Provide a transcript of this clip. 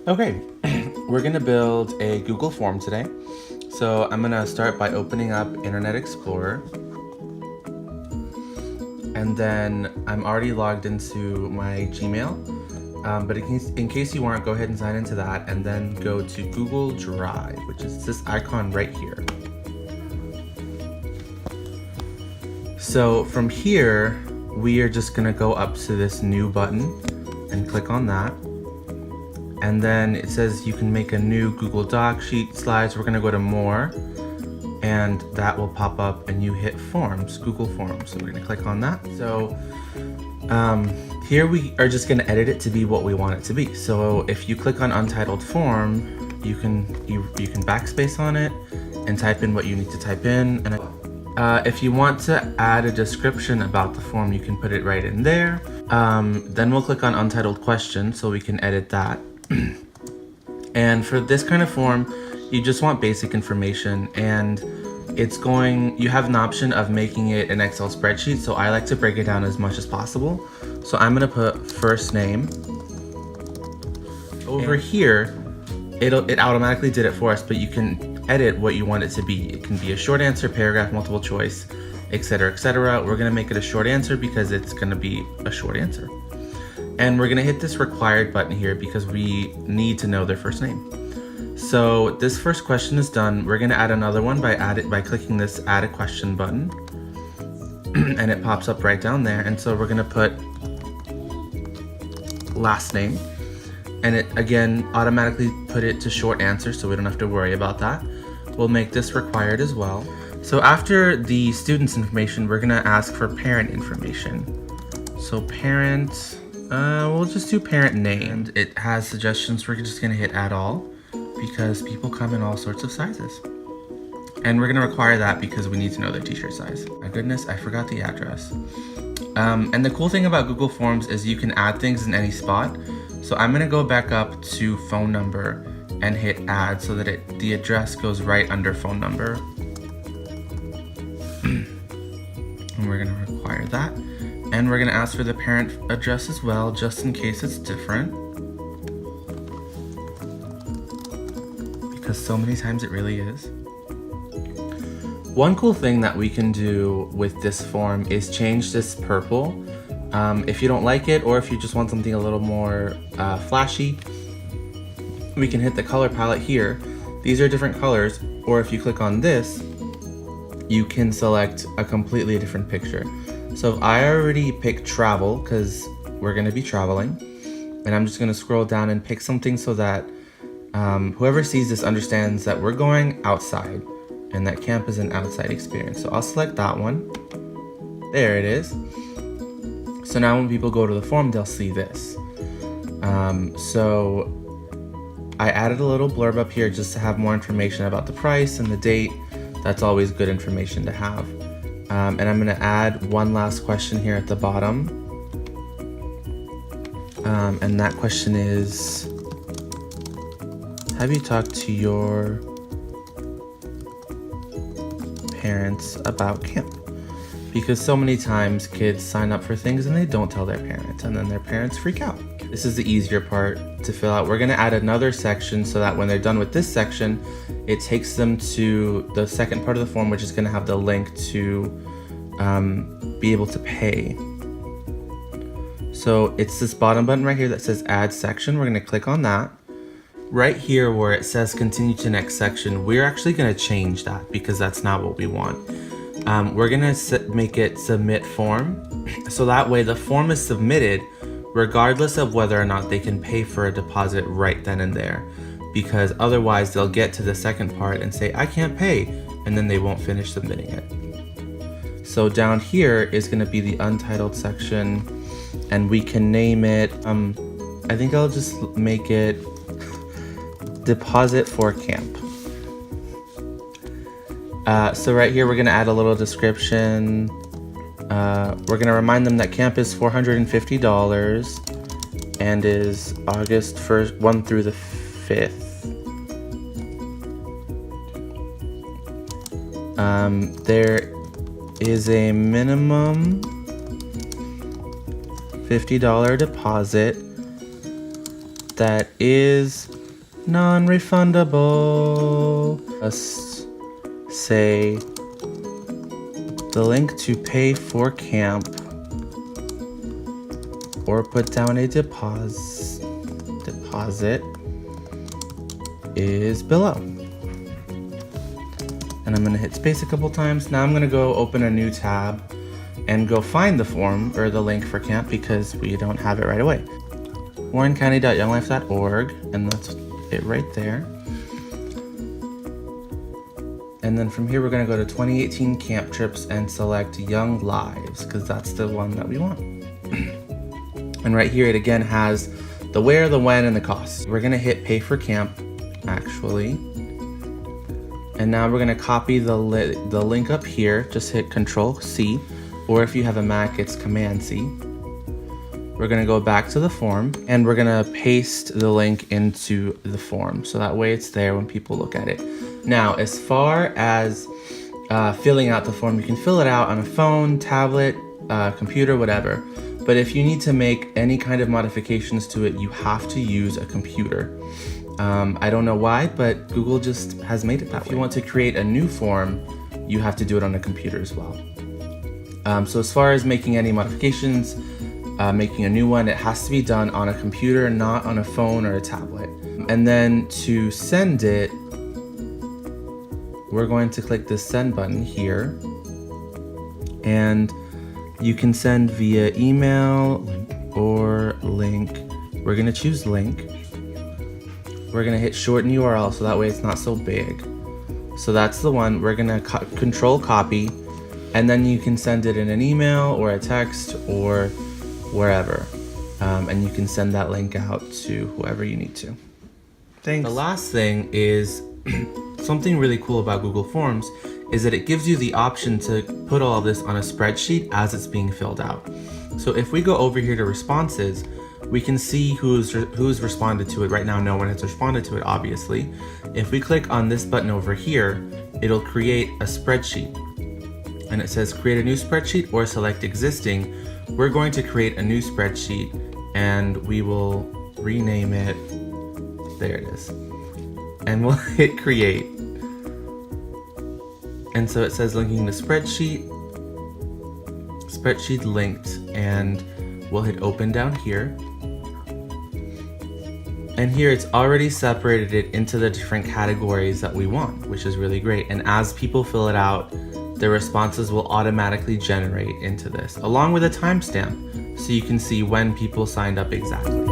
Okay, we're gonna build a Google form today. So I'm gonna start by opening up Internet Explorer. And then I'm already logged into my Gmail. But in case you aren't, go ahead and sign into that and then go to Google Drive, which is this icon right here. So from here, we are just gonna go up to this new button and click on that. And then it says you can make a new Google Doc sheet slides. We're gonna go to more, and that will pop up and you hit Forms, Google Forms. So we're gonna click on that. So here we are just gonna edit it to be what we want it to be. So if you click on Untitled Form, you can backspace on it and type in what you need to type in. And if you want to add a description about the form, you can put it right in there. Then we'll click on Untitled Question so we can edit that. And for this kind of form, you just want basic information, and you have an option of making it an Excel spreadsheet. So I like to break it down as much as possible. So I'm gonna put first name. Over here, it automatically did it for us, but you can edit what you want it to be. It can be a short answer, paragraph, multiple choice, etc., etc. We're gonna make it a short answer because it's gonna be a short answer. And we're gonna hit this required button here because we need to know their first name. So this first question is done. We're gonna add another one by clicking this add a question button. And it pops up right down there. And so we're gonna put last name. And it again automatically put it to short answer, so we don't have to worry about that. We'll make this required as well. So after the student's information, we're gonna ask for parent information. So parent, we'll just do parent name. And it has suggestions. We're just gonna hit add all because people come in all sorts of sizes. And we're gonna require that because we need to know their t-shirt size. My goodness, I forgot the address. And the cool thing about Google Forms is you can add things in any spot. So I'm gonna go back up to phone number and hit add so that the address goes right under phone number. And we're gonna require that. And we're gonna ask for the parent address as well, just in case it's different. Because so many times it really is. One cool thing that we can do with this form is change this purple. If you don't like it, or if you just want something a little more flashy, we can hit the color palette here. These are different colors, or if you click on this, you can select a completely different picture. So if I already picked travel, because we're gonna be traveling, and I'm just gonna scroll down and pick something so that whoever sees this understands that we're going outside and that camp is an outside experience. So I'll select that one. There it is. So now when people go to the form, they'll see this. So I added a little blurb up here just to have more information about the price and the date. That's always good information to have. And I'm gonna add one last question here at the bottom. And that question is, have you talked to your parents about camp? Because so many times kids sign up for things and they don't tell their parents, and then their parents freak out. This is the easier part to fill out. We're gonna add another section so that when they're done with this section, it takes them to the second part of the form, which is gonna have the link to be able to pay. So it's this bottom button right here that says add section. We're gonna click on that. Right here where it says continue to next section, we're actually gonna change that because that's not what we want. We're gonna make it submit form. So that way the form is submitted regardless of whether or not they can pay for a deposit right then and there. Because otherwise they'll get to the second part and say, I can't pay, and then they won't finish submitting it. So down here is gonna be the untitled section, and we can name it, I think I'll just make it deposit for camp. So right here, we're gonna add a little description. We're gonna remind them that camp is $450 and is August 1st, 1 through the 5th. There is a minimum $50 deposit that is non-refundable. Just say the link to pay for camp or put down a deposit is below. And I'm gonna hit space a couple times. Now I'm gonna go open a new tab and go find the form or the link for camp because we don't have it right away. warrencounty.younglife.org, and that's it right there. And then from here we're gonna go to 2018 camp trips and select Young Lives because that's the one that we want. And right here it again has the where, the when, and the cost. We're gonna hit pay for camp actually. And now we're gonna copy the link up here. Just hit Control-C, or if you have a Mac, it's Command-C. We're gonna go back to the form and we're gonna paste the link into the form. So that way it's there when people look at it. Now, as far as filling out the form, you can fill it out on a phone, tablet, computer, whatever. But if you need to make any kind of modifications to it, you have to use a computer. I don't know why, but Google just has made it that way. If you want to create a new form, you have to do it on a computer as well. So as far as making any modifications, making a new one, it has to be done on a computer, not on a phone or a tablet. And then to send it, we're going to click the send button here. And you can send via email or link. We're gonna choose link. We're gonna hit shorten URL so that way it's not so big. So that's the one. We're gonna control copy, and then you can send it in an email or a text or wherever. And you can send that link out to whoever you need to. Thanks. The last thing is something really cool about Google Forms is that it gives you the option to put all of this on a spreadsheet as it's being filled out. So if we go over here to responses, we can see who's responded to it. Right now, no one has responded to it, obviously. If we click on this button over here, it'll create a spreadsheet. And it says create a new spreadsheet or select existing. We're going to create a new spreadsheet and we will rename it. There it is. And we'll hit create. And so it says linking the spreadsheet linked, and we'll hit open down here. And here it's already separated it into the different categories that we want, which is really great. And as people fill it out, the responses will automatically generate into this, along with a timestamp, so you can see when people signed up exactly.